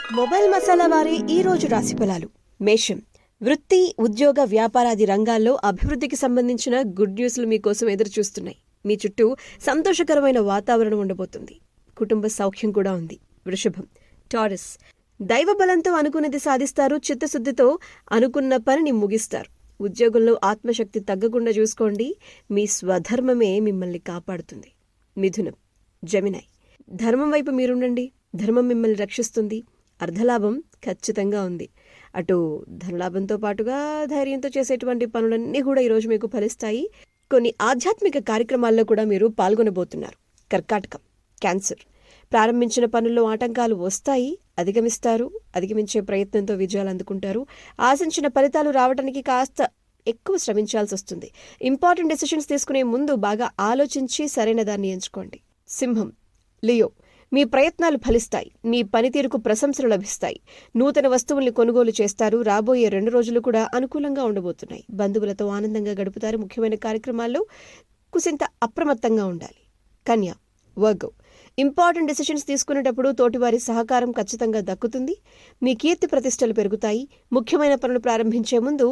Mobile masala వారి ఈ రోజు రాశి ఫలాలు. మేషం, వృత్తి, ఉద్యోగ, వ్యాపారాది రంగాల్లో అభివృద్ధికి సంబంధించిన గుడ్ న్యూస్లు మీకోసం ఎదురు చూస్తున్నాయి. మీ చుట్టూ సంతోషకరమైన వాతావరణం ఉండబోతుంది. కుటుంబ సౌఖ్యం కూడా ఉంది. వృషభం, టారస్, దైవ బలంతో అనుకున్నది సాధిస్తారు. చిత్తశుద్ధితో అనుకున్న పనిని ముగిస్తారు. ఉద్యోగంలో ఆత్మశక్తి తగ్గకుండా చూసుకోండి. మీ స్వధర్మమే మిమ్మల్ని కాపాడుతుంది. మిథునం, జెమినై, ధర్మం వైపు మీరుండండి. ధర్మం మిమ్మల్ని రక్షిస్తుంది. అర్ధలాభం ఖచ్చితంగా ఉంది. అటు ధనలాభంతో పాటుగా ధైర్యంతో చేసేటువంటి పనులన్నీ కూడా ఈరోజు మీకు ఫలిస్తాయి. కొన్ని ఆధ్యాత్మిక కార్యక్రమాల్లో కూడా మీరు పాల్గొనబోతున్నారు. కర్కాటకం, క్యాన్సర్, ప్రారంభించిన పనుల్లో ఆటంకాలు వస్తాయి, అధిగమిస్తారు. అధిగమించే ప్రయత్నంతో విజయాలు అందుకుంటారు. ఆశించిన ఫలితాలు రావడానికి కాస్త ఎక్కువ శ్రమించాల్సి వస్తుంది. ఇంపార్టెంట్ డెసిషన్స్ తీసుకునే ముందు బాగా ఆలోచించి సరైన దాన్ని ఎంచుకోండి. సింహం, లియో, మీ ప్రయత్నాలు ఫలిస్తాయి. మీ పనితీరుకు ప్రశంసలు లభిస్తాయి. నూతన వస్తువుల్ని కొనుగోలు చేస్తారు. రాబోయే 2 రోజులు కూడా అనుకూలంగా ఉండబోతున్నాయి. బంధువులతో ఆనందంగా గడుపుతారు. ముఖ్యమైన కార్యక్రమాల్లో కుసింత అప్రమత్తంగా ఉండాలి. కన్యా, వర్గో, ఇంపార్టెంట్ డెసిషన్స్ తీసుకునేటప్పుడు తోటివారి సహకారం ఖచ్చితంగా దక్కుతుంది. మీ కీర్తి ప్రతిష్టలు పెరుగుతాయి. ముఖ్యమైన పనులు ప్రారంభించే ముందు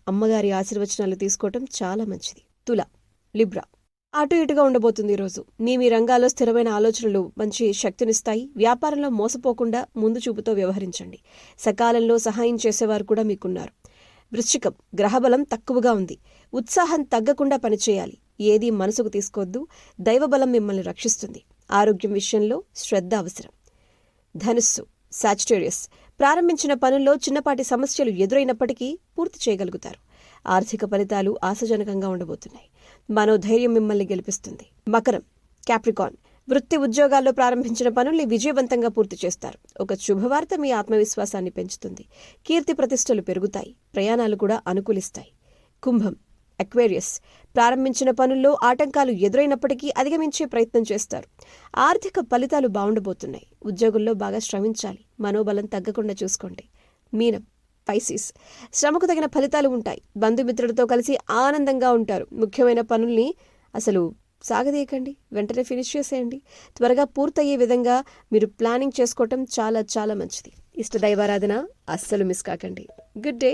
అమ్మగారి ఆశీర్వచనాలు తీసుకోవటం చాలా మంచిది. తుల, లిబ్రా, అటు ఇటుగా ఉండబోతుంది ఈరోజు. మీ రంగాల్లో స్థిరమైన ఆలోచనలు మంచి శక్తినిస్తాయి. వ్యాపారంలో మోసపోకుండా ముందు చూపుతో వ్యవహరించండి. సకాలంలో సహాయం చేసేవారు కూడా మీకున్నారు. వృశ్చికం, గ్రహబలం తక్కువగా ఉంది. ఉత్సాహం తగ్గకుండా పనిచేయాలి. ఏదీ మనసుకు తీసుకోవద్దు. దైవబలం మిమ్మల్ని రక్షిస్తుంది. ఆరోగ్యం విషయంలో శ్రద్ధ అవసరం. ధనుస్సు, సాజిటేరియస్, ప్రారంభించిన పనుల్లో చిన్నపాటి సమస్యలు ఎదురైనప్పటికీ పూర్తి చేయగలుగుతారు. ఆర్థిక ఫలితాలు ఆశాజనకంగా ఉండబోతున్నాయి. మనోధైర్యం మిమ్మల్ని గెలిపిస్తుంది. మకరం, క్యాప్రికాన్, వృత్తి ఉద్యోగాల్లో ప్రారంభించిన పనుల్ని విజయవంతంగా పూర్తి చేస్తారు. ఒక శుభవార్త మీ ఆత్మవిశ్వాసాన్ని పెంచుతుంది. కీర్తి ప్రతిష్టలు పెరుగుతాయి. ప్రయాణాలు కూడా అనుకూలిస్తాయి. కుంభం, అక్వేరియస్, ప్రారంభించిన పనుల్లో ఆటంకాలు ఎదురైనప్పటికీ అధిగమించే ప్రయత్నం చేస్తారు. ఆర్థిక ఫలితాలు బాగుండబోతున్నాయి. ఉద్యోగుల్లో బాగా శ్రమించాలి. మనోబలం తగ్గకుండా చూసుకోండి. మీనం, పైసిస్, శ్రమకు తగిన ఫలితాలు ఉంటాయి. బంధుమిత్రులతో కలిసి ఆనందంగా ఉంటారు. ముఖ్యమైన పనుల్ని అసలు సాగదీయకండి. వెంటనే ఫినిష్ చేసేయండి. త్వరగా పూర్తయ్యే విధంగా మీరు ప్లానింగ్ చేసుకోవటం చాలా చాలా మంచిది. ఇష్టదైవారాధన అస్సలు మిస్ కాకండి. Good day.